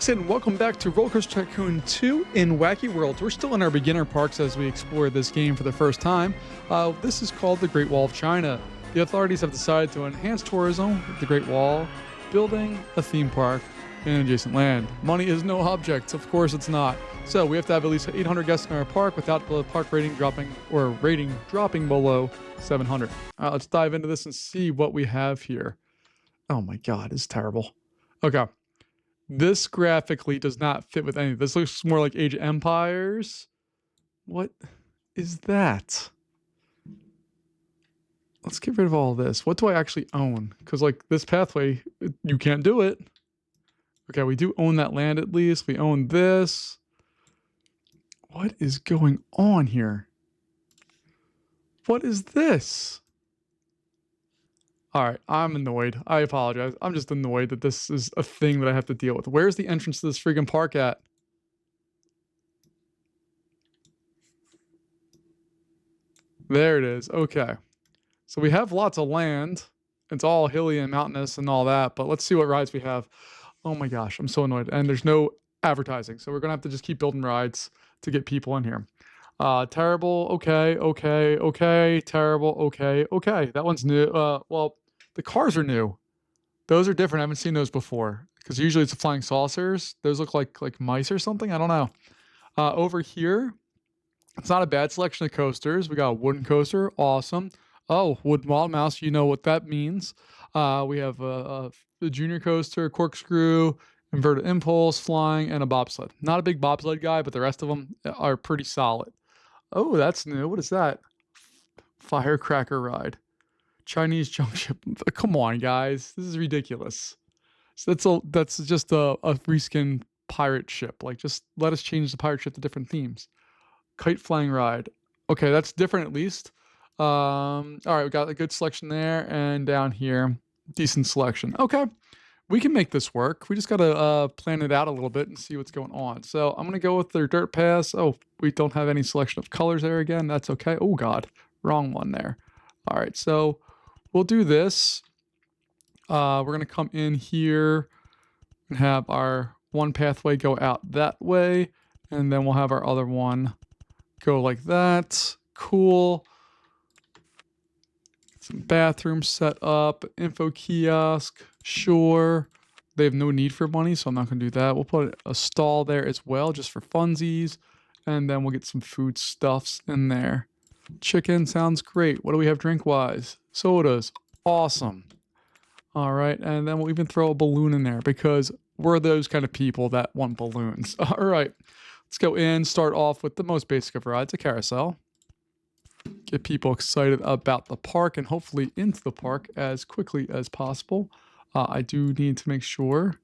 folks, and welcome back to Roller Coaster Tycoon 2 in Wacky Worlds. We're still in our beginner parks as we explore this game for the first time. This is called the Great Wall of China. The authorities have decided to enhance tourism with the Great Wall, building a theme park in adjacent land. Money is no object, of course it's not. So we have to have at least 800 guests in our park without the park rating dropping below 700. Let's dive into this and see what we have here. Oh my god, it's terrible. Okay. This graphically does not fit with anything. This looks more like Age of Empires. What is that? Let's get rid of all this. What do I actually own? Because, like, this pathway, you can't do it. Okay, we do own that land at least. We own this. What is going on here? What is this? All right, I'm annoyed. I apologize. I'm just annoyed that this is a thing that I have to deal with. Where's the entrance to this friggin' park at? There it is. Okay. So we have lots of land. It's all hilly and mountainous and all that, but let's see what rides we have. Oh my gosh, I'm so annoyed. And there's no advertising, so we're going to have to just keep building rides to get people in here. Terrible. Okay. Terrible. Okay. That one's new. Well, the cars are new. Those are different. I haven't seen those before because usually it's the flying saucers. Those look like mice or something. I don't know. Over here, it's not a bad selection of coasters. We got a wooden coaster. Awesome. Oh, wooden wild mouse. You know what that means. We have a junior coaster, corkscrew, inverted impulse, flying, and a bobsled. Not a big bobsled guy, but the rest of them are pretty solid. Oh, that's new. What is that? Firecracker ride. Chinese junk ship. Come on, guys. This is ridiculous. So that's just a reskin pirate ship. Like, just let us change the pirate ship to different themes. Kite flying ride. Okay, that's different at least. All right, we got a good selection there, and down here, decent selection. Okay, we can make this work. We just gotta plan it out a little bit and see what's going on. So I'm gonna go with their dirt pass. Oh, we don't have any selection of colors there again. That's okay. Oh god, wrong one there. All right, so we'll do this. We're gonna come in here and have our one pathway go out that way, and then we'll have our other one go like that. Cool. Some bathrooms set up, info kiosk, sure. They have no need for money, so I'm not going to do that. We'll put a stall there as well, just for funsies. And then we'll get some food stuffs in there. Chicken sounds great. What do we have drink-wise? Sodas. Awesome. All right, and then we'll even throw a balloon in there because we're those kind of people that want balloons. All right, let's go in, start off with the most basic of rides, a carousel. Get people excited about the park and hopefully into the park as quickly as possible. I do need to make sure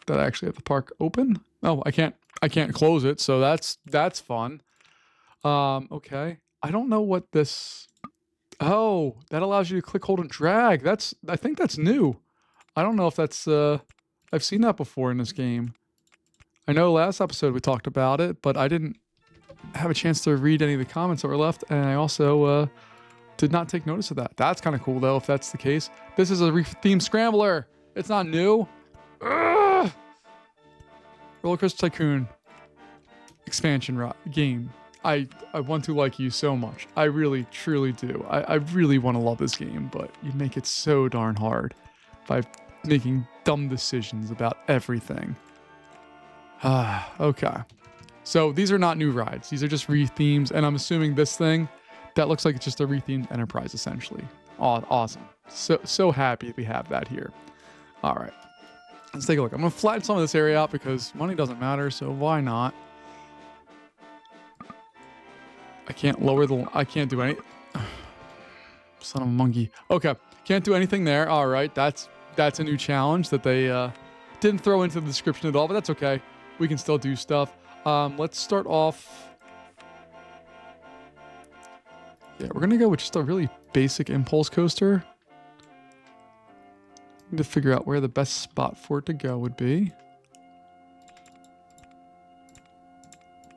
that I actually have the park open. Oh, I can't close it, so that's fun. Okay. I don't know what this. Oh, that allows you to click, hold, and drag. I think that's new. I don't know if that's I've seen that before in this game. I know last episode we talked about it, but I didn't have a chance to read any of the comments that were left, and I also did not take notice of that. That's kind of cool though, if that's the case. This is a themed scrambler. It's not new. Ugh! Roller Coaster Tycoon expansion game. I want to like you so much. I really, truly do. I really want to love this game, but you make it so darn hard by making dumb decisions about everything. Okay. So these are not new rides. These are just re-themes, and I'm assuming this thing, that looks like it's just a re-themed Enterprise, essentially. Awesome. So happy we have that here. All right. Let's take a look. I'm going to flatten some of this area out because money doesn't matter, so why not? I can't do any... Son of a monkey. Okay. Can't do anything there. All right. That's a new challenge that they didn't throw into the description at all, but that's okay. We can still do stuff. Let's start off. Yeah, we're going to go with just a really basic impulse coaster. Need to figure out where the best spot for it to go would be.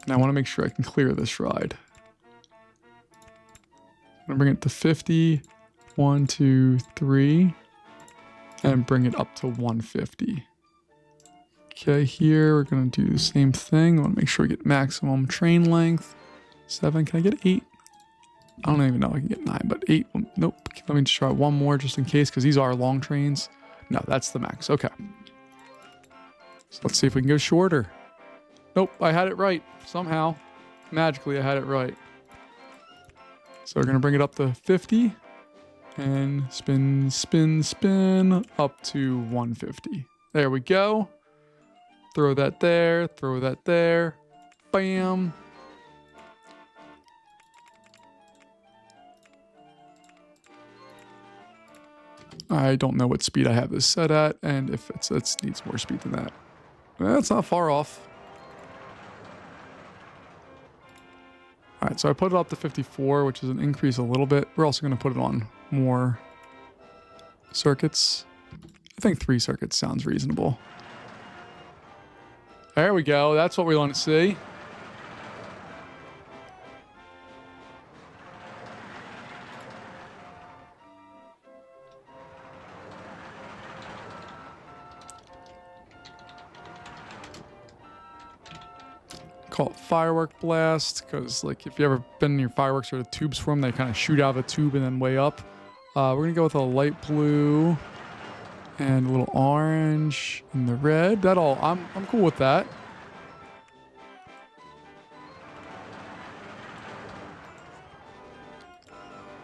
And I want to make sure I can clear this ride. I'm going to bring it to 50. 1, 2, 3. And bring it up to 150. Okay, here we're going to do the same thing. I want to make sure we get maximum train length. 7. Can I get 8? I don't even know. I can get 9, but 8. Nope. Let me just try one more just in case, because these are long trains. No, that's the max. Okay. So let's see if we can go shorter. Nope, I had it right. Somehow. Magically, I had it right. So we're going to bring it up to 50. And spin, spin, spin. Up to 150. There we go. Throw that there. Throw that there. Bam. I don't know what speed I have this set at, and if it needs more speed than that. That's not far off. All right, so I put it up to 54, which is an increase a little bit. We're also going to put it on more circuits. I think 3 circuits sounds reasonable. There we go. That's what we want to see. Call it firework blast, because like if you ever been near fireworks or the tubes for them, they kind of shoot out of a tube and then way up. We're gonna go with a light blue and a little orange and the red. I'm cool with that.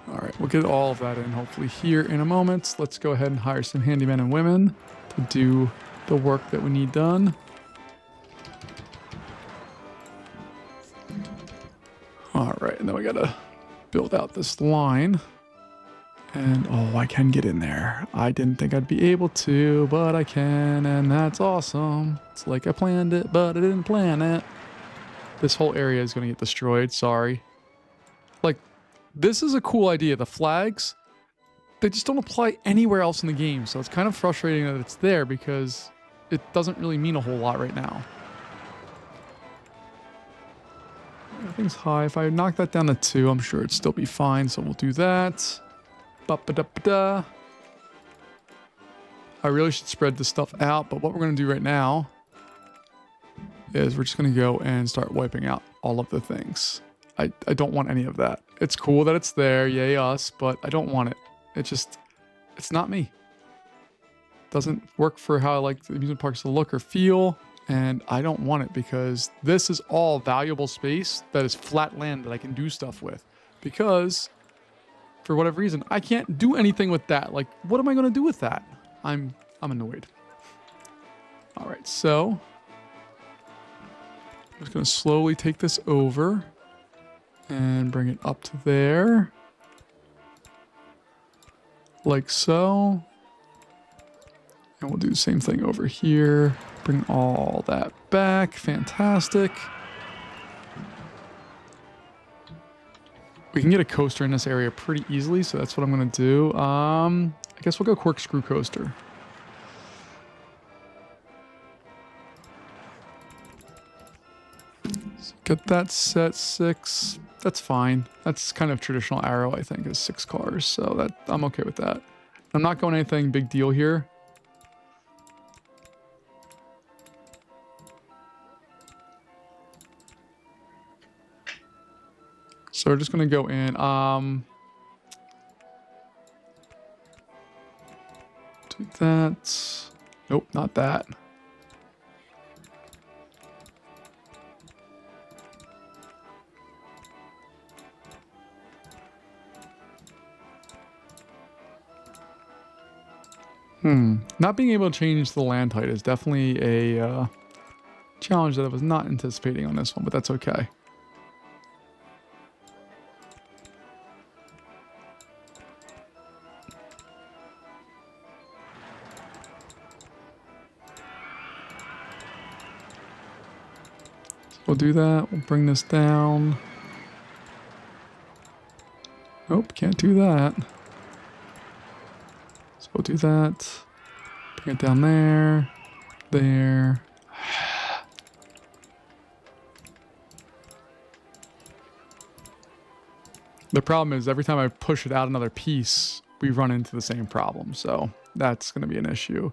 All right, we'll get all of that in hopefully here in a moment. Let's go ahead and hire some handymen and women to do the work that we need done. All right, and then we gotta build out this line. And oh, I can get in there. I didn't think I'd be able to, but I can, and that's awesome. It's like I planned it, but I didn't plan it. This whole area is gonna get destroyed, sorry. Like, this is a cool idea. The flags, they just don't apply anywhere else in the game, so it's kind of frustrating that it's there because it doesn't really mean a whole lot right now. Everything's high. If I knock that down to 2, I'm sure it'd still be fine, so we'll do that. Ba-ba-da-ba-da. I really should spread this stuff out, but what we're going to do right now is we're just going to go and start wiping out all of the things. I don't want any of that. It's cool that it's there, yay us, but I don't want it. It's not me. Doesn't work for how I like the amusement parks to look or feel. And I don't want it because this is all valuable space that is flat land that I can do stuff with. Because, for whatever reason, I can't do anything with that. Like, what am I going to do with that? I'm annoyed. All right, so I'm just going to slowly take this over and bring it up to there. Like so. And we'll do the same thing over here. Bring all that back. Fantastic. We can get a coaster in this area pretty easily, so that's what I'm going to do. I guess we'll go corkscrew coaster. So get that set 6. That's fine. That's kind of traditional Arrow, I think, is 6 cars, so that I'm okay with that. I'm not going anything big deal here. So we're just going to go in. Do that. Nope, not that. Not being able to change the land height is definitely a challenge that I was not anticipating on this one, but that's okay. We'll do that. We'll bring this down. Nope, can't do that. So we'll do that. Bring it down there. There. The problem is every time I push it out another piece, we run into the same problem. So that's going to be an issue.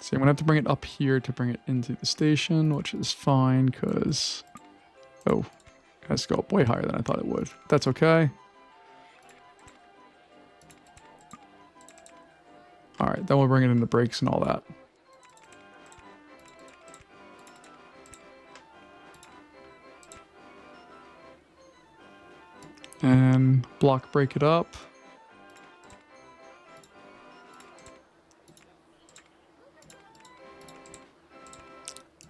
See, I'm gonna have to bring it up here to bring it into the station, which is fine because, oh, it has to go up way higher than I thought it would. That's okay. All right, then we'll bring it into brakes and all that. And block break it up.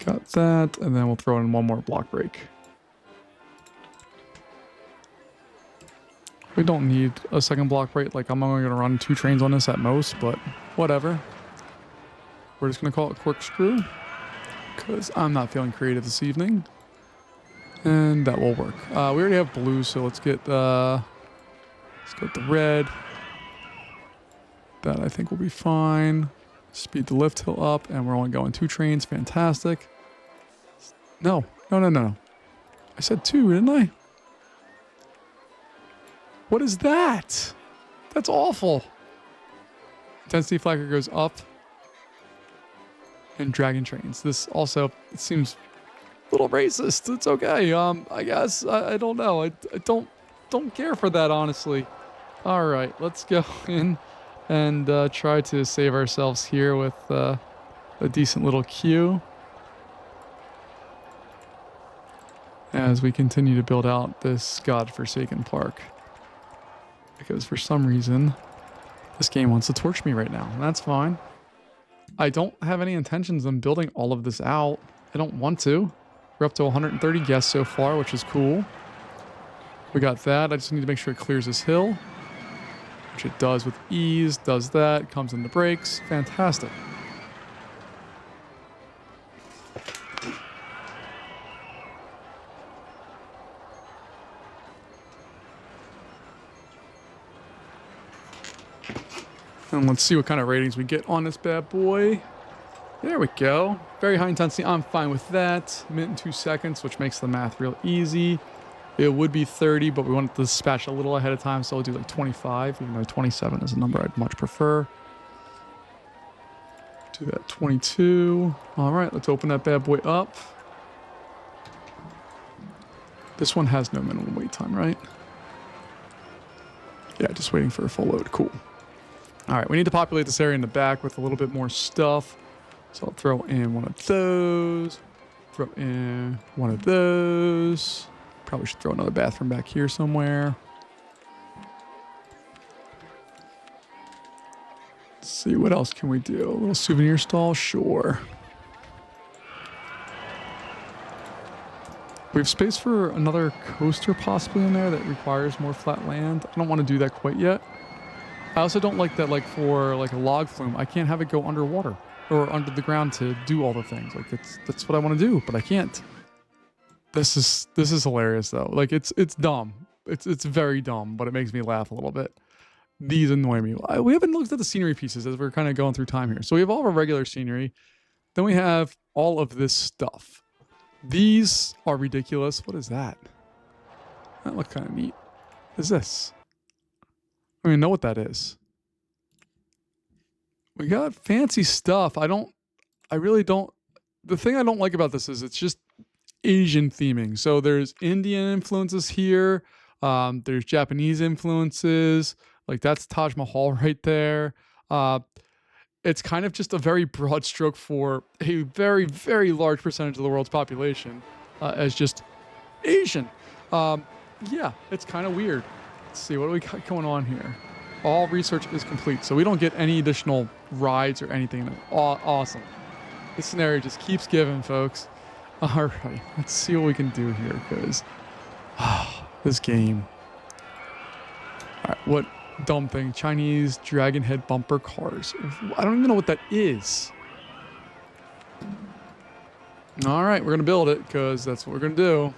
Got that, and then we'll throw in one more block break. We don't need a second block break. Like, I'm only going to run 2 trains on this at most, but whatever. We're just going to call it corkscrew because I'm not feeling creative this evening. And that will work. We already have blue, so let's get the red. That I think will be fine. Speed the lift hill up, and we're only going 2 trains. Fantastic. No. I said 2, didn't I? What is that? That's awful. Intensity flagger goes up. And dragon trains. This also, it seems a little racist. It's okay. I guess. I don't know. I don't care for that, honestly. All right, let's go in and try to save ourselves here with a decent little queue as we continue to build out this godforsaken park. Because for some reason, this game wants to torch me right now, and that's fine. I don't have any intentions on building all of this out. I don't want to. We're up to 130 guests so far, which is cool. We got that. I just need to make sure it clears this hill, which it does with ease. Does that. Comes into brakes. Fantastic. And let's see what kind of ratings we get on this bad boy. There we go. Very high intensity. I'm fine with that. Minute and 2 seconds, which makes the math real easy. It would be 30, but we wanted to dispatch a little ahead of time, so we'll do like 25, even though 27 is a number I'd much prefer. Do that 22. All right, let's open that bad boy up. This one has no minimum wait time, right? Yeah, just waiting for a full load. Cool. All right, we need to populate this area in the back with a little bit more stuff. So I'll throw in one of those. Throw in one of those. Probably should throw another bathroom back here somewhere. Let's see, what else can we do? A little souvenir stall? Sure. We have space for another coaster possibly in there that requires more flat land. I don't want to do that quite yet. I also don't like that, like for like a log flume, I can't have it go underwater or under the ground to do all the things. Like that's what I want to do, but I can't. This is hilarious though. Like it's dumb. It's very dumb, but it makes me laugh a little bit. These annoy me. We haven't looked at the scenery pieces as we're kind of going through time here. So we have all of our regular scenery. Then we have all of this stuff. These are ridiculous. What is that? That looks kind of neat. What is this? I don't even know what that is. We got fancy stuff. I really don't. The thing I don't like about this is it's just Asian theming. So there's Indian influences here. There's Japanese influences. Like that's Taj Mahal right there. It's kind of just a very broad stroke for a very, very large percentage of the world's population as just Asian. Yeah, it's kind of weird. Let's see, what do we got going on here? All research is complete, so we don't get any additional rides or anything. Awesome. This scenario just keeps giving, folks. All right, let's see what we can do here, because this game. All right, what dumb thing? Chinese dragon head bumper cars. I don't even know what that is. All right, we're going to build it, because that's what we're going to do.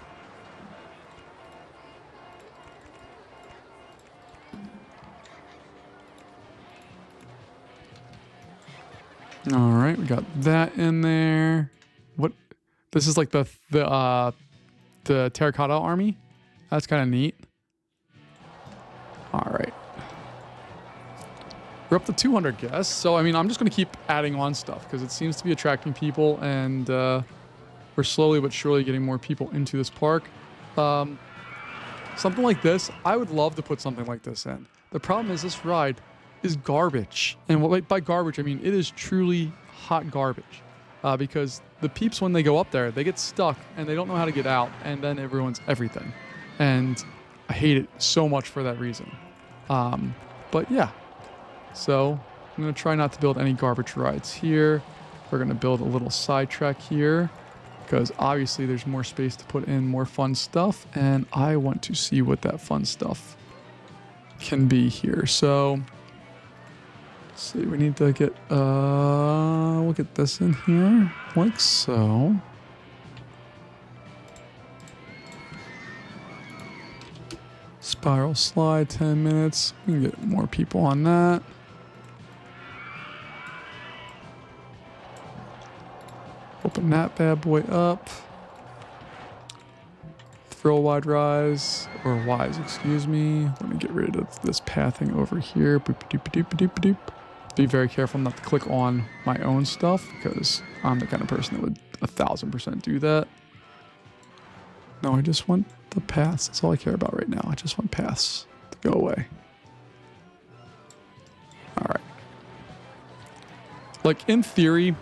All right, we got that in there. What? This is like the terracotta army. That's kind of neat. All right, We're up to 200 guests. So, I mean, I'm just going to keep adding on stuff because it seems to be attracting people, and we're slowly but surely getting more people into this park. Something like this, I would love to put something like this in. The problem is this ride is garbage. And what by garbage, I mean it is truly hot garbage. Because the peeps, when they go up there, they get stuck and they don't know how to get out, and then it ruins everything. And I hate it so much for that reason. But yeah, so I'm going to try not to build any garbage rides here. We're going to build a little sidetrack here because obviously there's more space to put in more fun stuff, and I want to see what that fun stuff can be here. So let's see, we need to get we'll get this in here like so. Spiral slide, 10 minutes. We can get more people on that. Open that bad boy up. Thrill wide rise, or wise, excuse me. Let me get rid of this pathing over here. Boop, doop, doop, doop, doop. Be very careful not to click on my own stuff because I'm the kind of person that would 1000% do that. No, I just want the paths. That's all I care about right now. I just want paths to go away. All right. Like, in theory,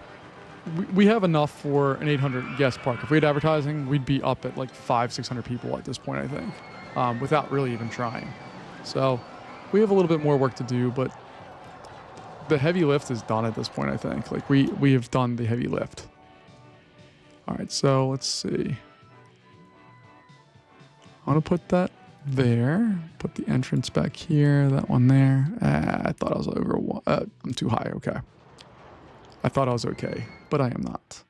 we have enough for an 800 guest park. If we had advertising, we'd be up at like 500-600 people at this point, I think, without really even trying. So we have a little bit more work to do, but the heavy lift is done at this point, I think. Like, we have done the heavy lift. All right, so let's see. I want to put that there. Put the entrance back here. That one there. I thought I was over. I'm too high. Okay. I thought I was okay, but I am not.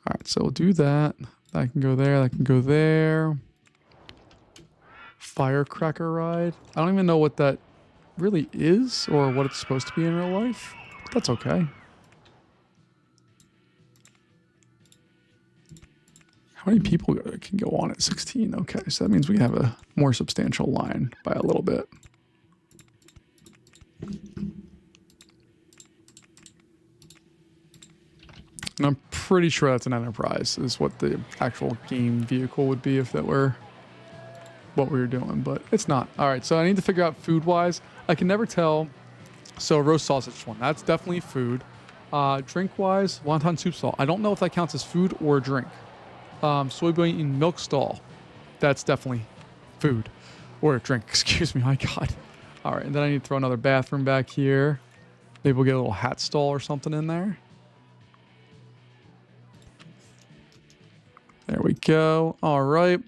All right, so we'll do that. That can go there. That can go there. Firecracker ride. I don't even know what that really is or what it's supposed to be in real life. But that's okay. How many people can go on at 16? Okay, so that means we have a more substantial line by a little bit. And I'm pretty sure that's an Enterprise, is what the actual game vehicle would be if that were what we were doing, but it's not. All right, so I need to figure out food-wise. I can never tell. So roast sausage one, that's definitely food. Drink-wise, wonton soup stall. I don't know if that counts as food or drink. Soybean milk stall. That's definitely food or a drink. Excuse me. My God. All right. And then I need to throw another bathroom back here. Maybe we'll get a little hat stall or something in there. There we go. All right.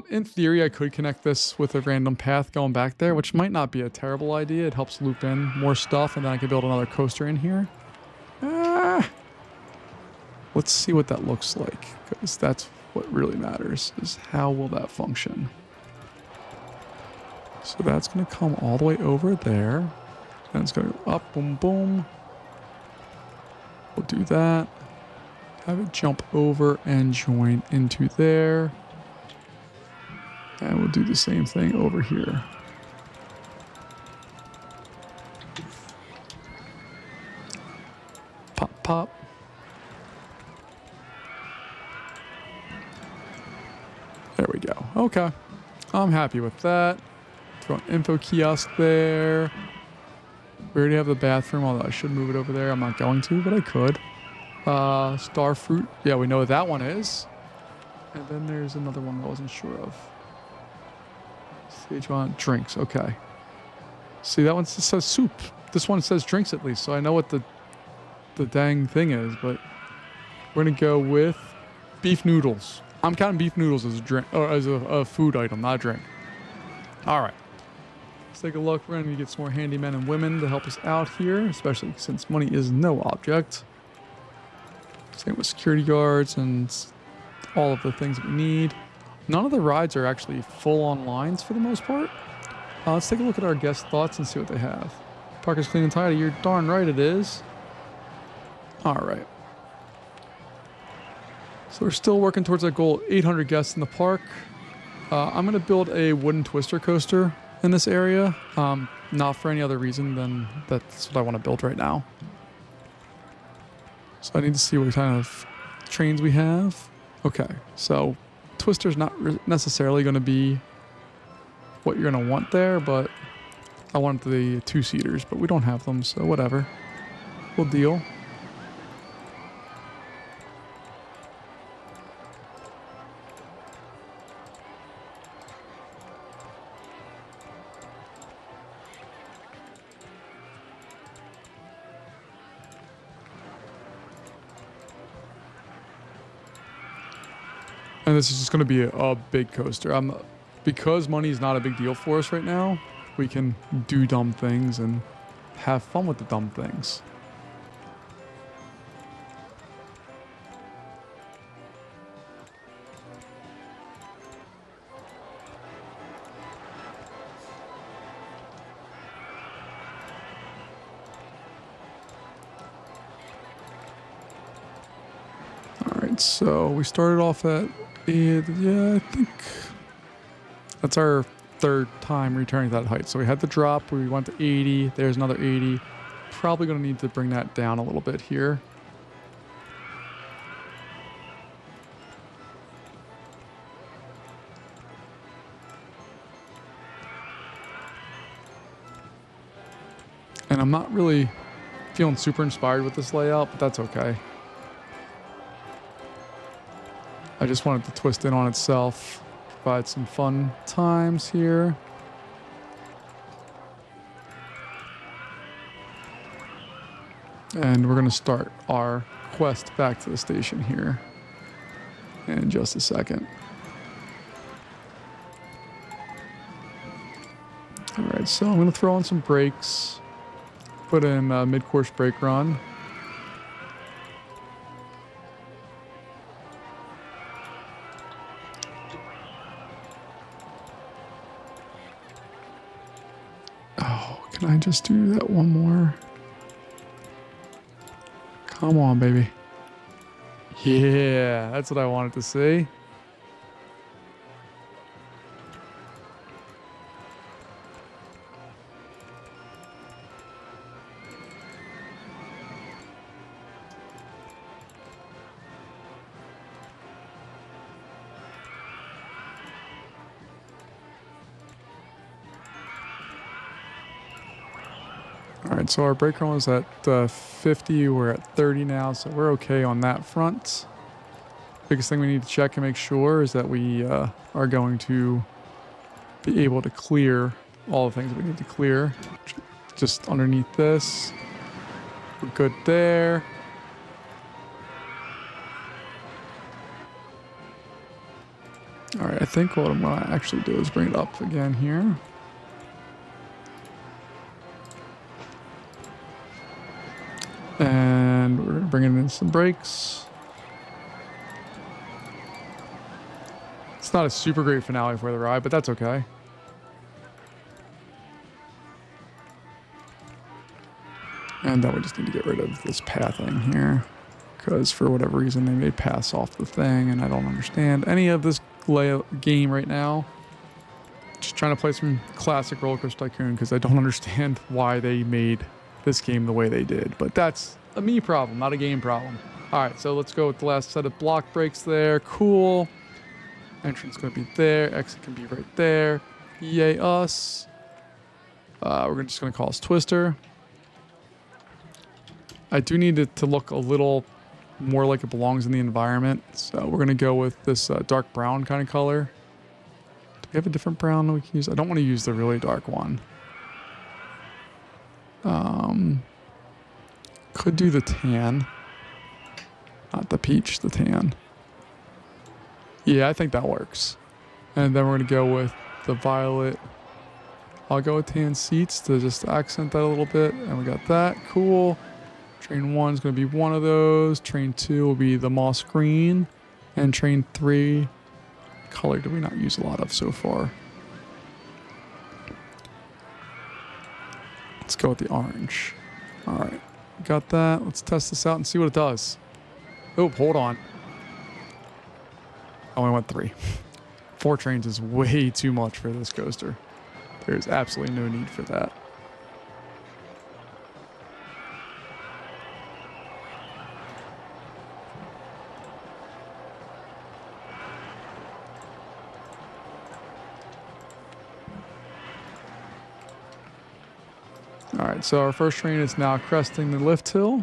In theory, I could connect this with a random path going back there, which might not be a terrible idea. It helps loop in more stuff, and then I could build another coaster in here. Let's see what that looks like, because that's what really matters, is how will that function. So that's going to come all the way over there. And it's going to go up, boom, boom. We'll do that. Have it jump over and join into there. And we'll do the same thing over here. Pop, pop. There we go. Okay. I'm happy with that. Throw an info kiosk there. We already have the bathroom, although I should move it over there. I'm not going to, but I could. Starfruit. Yeah, we know what that one is. And then there's another one I wasn't sure of. Szechuan drinks. Okay. See, that one says soup. This one says drinks at least, so I know what the dang thing is, but we're going to go with beef noodles. I'm counting beef noodles as a drink, or as a food item, not a drink. All right. Let's take a look. We're going to get some more handymen and women to help us out here, especially since money is no object. Same with security guards and all of the things that we need. None of the rides are actually full-on lines for the most part. Let's take a look at our guest thoughts and see what they have. Park is clean and tidy. You're darn right it is. All right. So we're still working towards our goal, 800 guests in the park. I'm going to build a wooden twister coaster in this area. not for any other reason than that's what I want to build right now. So I need to see what kind of trains we have. Okay, so Twister's not necessarily going to be what you're going to want there, but I want the 2-seaters, but we don't have them, so whatever. We'll deal. And this is just going to be a big coaster. Because money is not a big deal for us right now, we can do dumb things and have fun with the dumb things. All right, so we started off at, yeah, I think that's our third time returning to that height. So we had the drop, we went to 80, there's another 80. Probably going to need to bring that down a little bit here. And I'm not really feeling super inspired with this layout, but that's okay. I just wanted to twist in on itself, provide some fun times here. And we're going to start our quest back to the station here in just a second. All right, so I'm going to throw on some brakes, put in a mid-course brake run. Oh, can I just do that one more? Come on, baby. Yeah, that's what I wanted to see. All right, so our brake run was at 50. We're at 30 now, so we're okay on that front. Biggest thing we need to check and make sure is that we are going to be able to clear all the things we need to clear. Just underneath this. We're good there. All right, I think what I'm going to actually do is bring it up again here. And we're bringing in some brakes. It's not a super great finale for the ride, but that's okay. And then we just need to get rid of this pathing here, because for whatever reason they may pass off the thing, and I don't understand any of this game right now. Just trying to play some classic Roller Coaster Tycoon because I don't understand why they made this game the way they did, but that's a me problem, not a game problem. All right, so let's go with the last set of block brakes there. Cool. Entrance gonna be there. Exit can be right there. Yay us. We're just gonna call this Twister. I do need it to look a little more like it belongs in the environment, so we're gonna go with this dark brown kind of color. Do we have a different brown we can use? I don't want to use the really dark one. Could do the tan. Not the peach, the tan. Yeah, I think that works. And then we're going to go with the violet. I'll go with tan seats to just accent that a little bit. And we got that. Cool. Train 1 is going to be one of those. Train 2 will be the moss green. And train 3, color did we not use a lot of so far. Let's go with the orange. All right. Got that. Let's test this out and see what it does. Oh, hold on. I only went 3. 4 trains is way too much for this coaster. There's absolutely no need for that. All right, so our first train is now cresting the lift hill.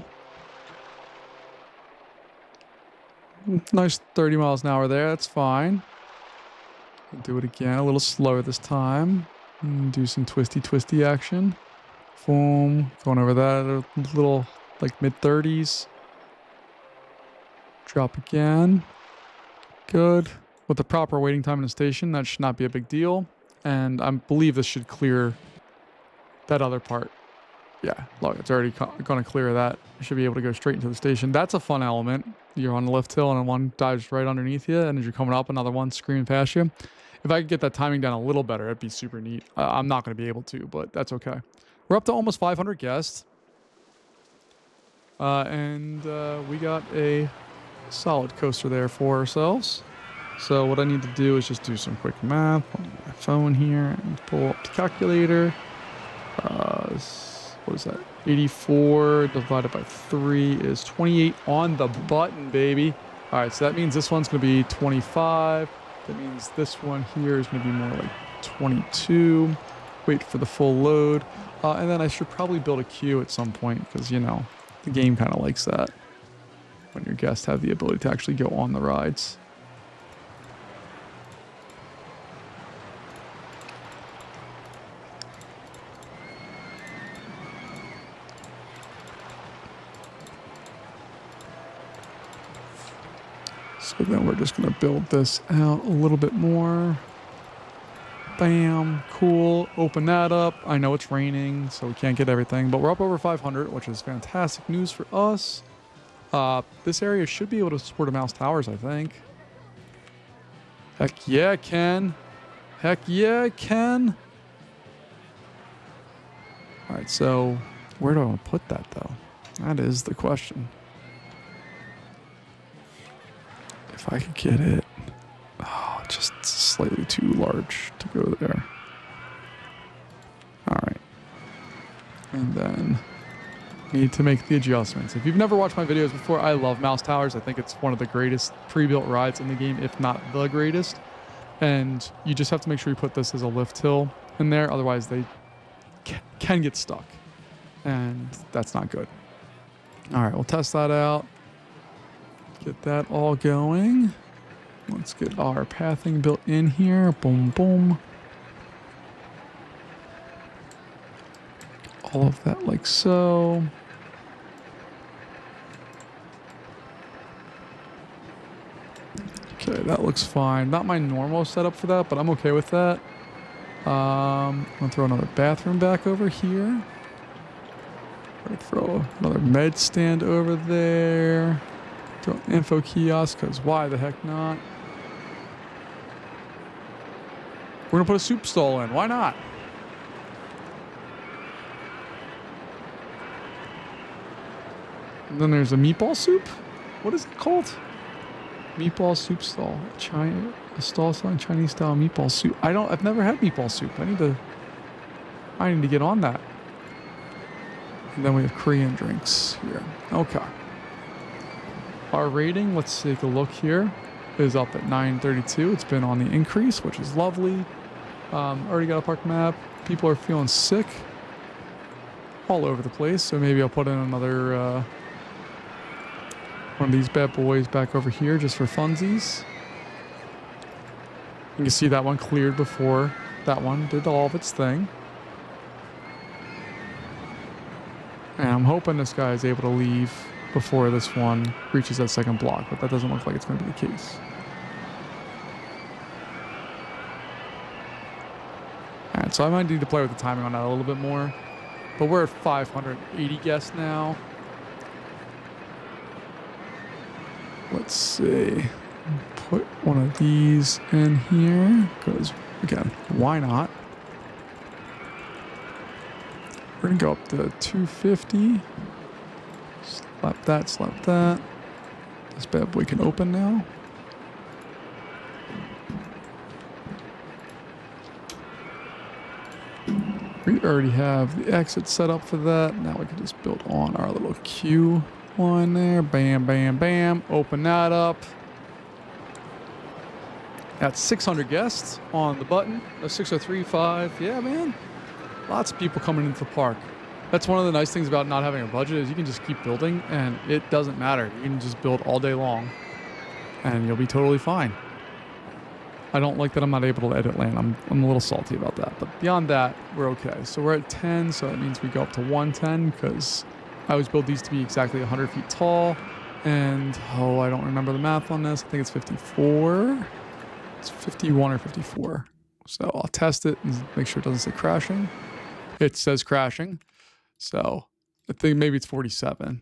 Nice 30 miles an hour there. That's fine. We'll do it again, a little slower this time. Do some twisty action. Boom. Going over that, a little like mid-30s. Drop again. Good. With the proper waiting time in the station, that should not be a big deal. And I believe this should clear that other part. Yeah, look, it's already going to clear that. You should be able to go straight into the station. That's a fun element. You're on the lift hill and one dives right underneath you, and as you're coming up, another one screaming past you. If I could get that timing down a little better, it'd be super neat. I'm not going to be able to, but that's okay. We're up to almost 500 guests. And we got a solid coaster there for ourselves. So what I need to do is just do some quick math on my phone here and pull up the calculator. What is that? 84 divided by 3 is 28 on the button, baby. All right, so that means this one's going to be 25. That means this one here is going to be more like 22. Wait for the full load. And then I should probably build a queue at some point because, you know, the game kind of likes that when your guests have the ability to actually go on the rides. So then we're just going to build this out a little bit more. Bam, cool. Open that up. I know it's raining, so we can't get everything, but we're up over 500, which is fantastic news for us. This area should be able to support a Mouse Towers, I think. Heck yeah, it can. Heck yeah, it can. All right, so where do I want to put that, though? That is the question. If I could get it. Oh, just slightly too large to go there. All right. And then need to make the adjustments. If you've never watched my videos before, I love Mouse Towers. I think it's one of the greatest pre-built rides in the game, if not the greatest. And you just have to make sure you put this as a lift hill in there. Otherwise, they can get stuck. And that's not good. All right, we'll test that out. Get that all going. Let's get our pathing built in here. Boom, boom. All of that like so. Okay, that looks fine. Not my normal setup for that, but I'm okay with that. I'm gonna throw another bathroom back over here. Gonna throw another med stand over there. Throw an info kiosk, because why the heck not? We're gonna put a soup stall in. Why not? And then there's a meatball soup. What is it called? Meatball soup stall. A stall selling Chinese style meatball soup. I've never had meatball soup. I need to get on that. And then we have Korean drinks here. Okay. Our rating, let's take a look here, is up at 932. It's been on the increase, which is lovely. Already got a park map. People are feeling sick all over the place, so maybe I'll put in another one of these bad boys back over here just for funsies. You can see that one cleared before that one did all of its thing. And I'm hoping this guy is able to leave before this one reaches that second block, but that doesn't look like it's going to be the case. Alright, so I might need to play with the timing on that a little bit more, but we're at 580 guests now. Let's see, put one of these in here, because again, why not? We're gonna go up to 250. Slap that, slap that. This bad boy can open now. We already have the exit set up for that. Now we can just build on our little queue line there. Bam, bam, bam. Open that up. That's 600 guests on the button. 6035. Yeah, man. Lots of people coming into the park. That's one of the nice things about not having a budget is you can just keep building and it doesn't matter. You can just build all day long and you'll be totally fine. I don't like that I'm not able to edit land. I'm a little salty about that. But beyond that, we're okay. So we're at 10, so that means we go up to 110 because I always build these to be exactly 100 feet tall. And, oh, I don't remember the math on this. I think it's 54. It's 51 or 54. So I'll test it and make sure it doesn't say crashing. It says crashing. So I think maybe it's 47.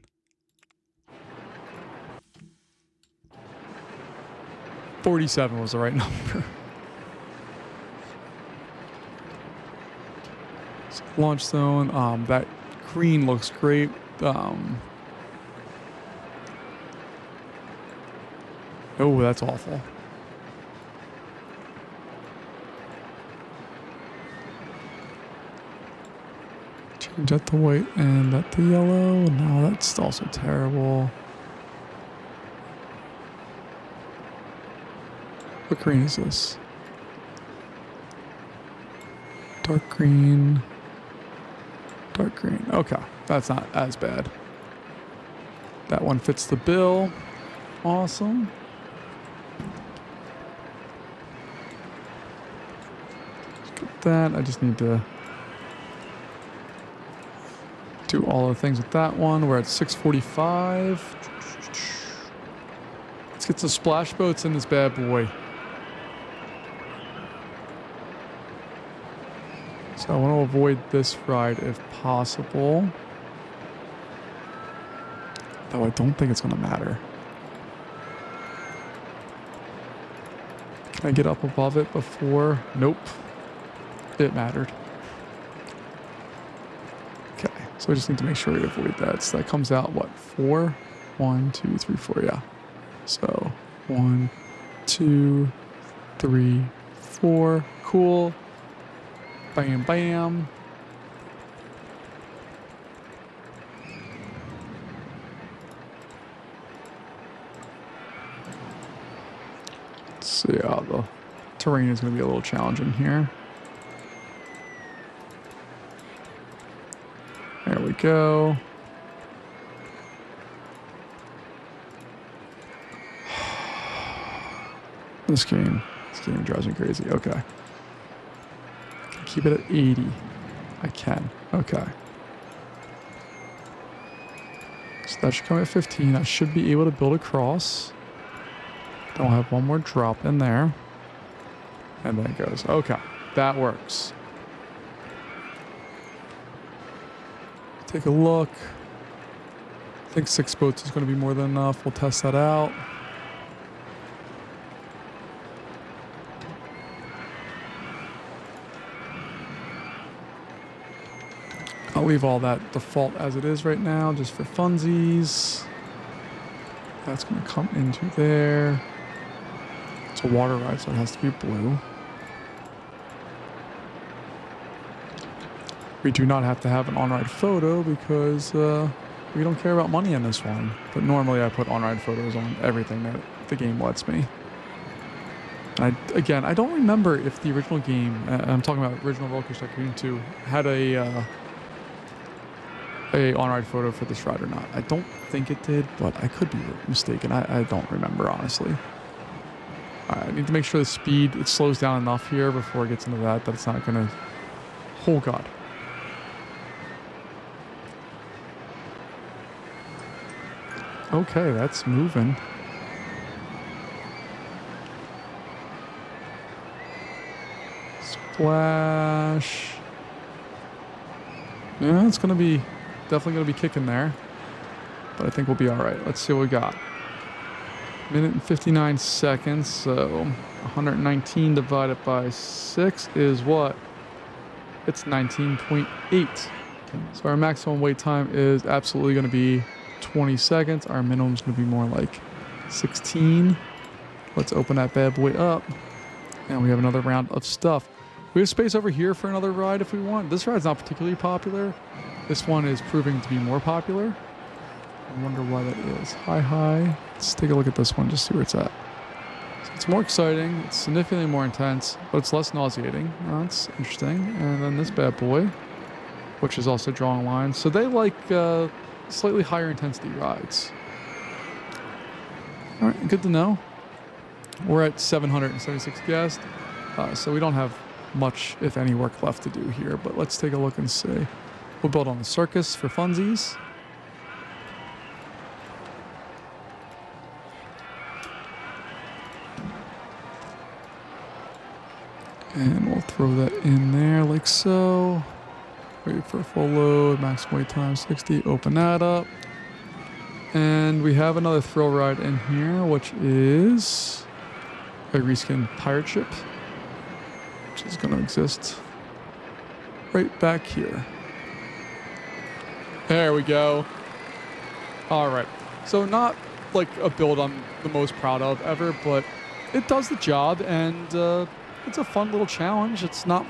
$47 was the right number. So launch zone. That green looks great. Oh, that's awful. Change that to white and that to yellow. No, that's also terrible. What green is this? Dark green. Dark green. Okay, that's not as bad. That one fits the bill. Awesome. Let's get that. I just need to do all the things with that one. We're at 645. Let's get some splash boats in this bad boy. So I want to avoid this ride if possible. Though I don't think it's going to matter. Can I get up above it before? Nope. It mattered. Okay, so I just need to make sure we avoid that. So that comes out, what, 4? 1, 2, 3, 4, yeah. So 1, 2, 3, 4. Cool. Bam, bam. Let's see how the terrain is going to be a little challenging here. There we go. This game drives me crazy. Okay. I can keep it at 80. I can. Okay. So that should come at 15. I should be able to build across. Then we'll have one more drop in there. And then it goes. Okay. That works. Take a look. I think 6 boats is going to be more than enough. We'll test that out. I'll leave all that default as it is right now, just for funsies. That's going to come into there. It's a water ride, so it has to be blue. We do not have to have an on-ride photo because we don't care about money in this one. But normally I put on-ride photos on everything that the game lets me. And I don't remember if the original game, I'm talking about original Roller Coaster Tycoon 2, had a on-ride photo for this ride or not. I don't think it did, but I could be mistaken. I don't remember, honestly. I need to make sure the speed, it slows down enough here before it gets into that it's not going to... Oh, God. Okay, that's moving. Splash. Yeah, it's going to be... Definitely going to be kicking there. But I think we'll be all right. Let's see what we got. Minute and 59 seconds. So 119 divided by 6 is what? It's 19.8. So our maximum wait time is absolutely going to be 20 seconds. Our minimum is going to be more like 16. Let's open that bad boy up. And we have another round of stuff. We have space over here for another ride if we want. This ride's not particularly popular. This one is proving to be more popular. I wonder why that is. Hi. Let's take a look at this one, just see where it's at. So it's more exciting. It's significantly more intense, but it's less nauseating. That's interesting. And then this bad boy. which is also drawing lines. So they like slightly higher intensity rides. All right, good to know. We're at 776 guests, so we don't have much, if any, work left to do here. But let's take a look and see. We'll build on the circus for funsies. And we'll throw that in there like so. Wait for full load, maximum wait time 60, open that up. And we have another thrill ride in here, which is a reskin pirate ship, which is going to exist right back here. There we go. All right. So not like a build I'm the most proud of ever, but it does the job, and it's a fun little challenge. It's not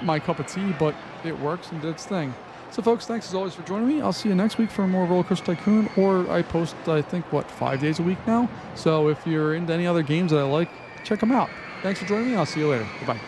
my cup of tea, but it works and did its thing. So folks, thanks as always for joining me. I'll see you next week for more Roller Coaster Tycoon, or I post, I think, 5 days a week now. So if you're into any other games that I like, check them out. Thanks for joining me. I'll see you later. Goodbye.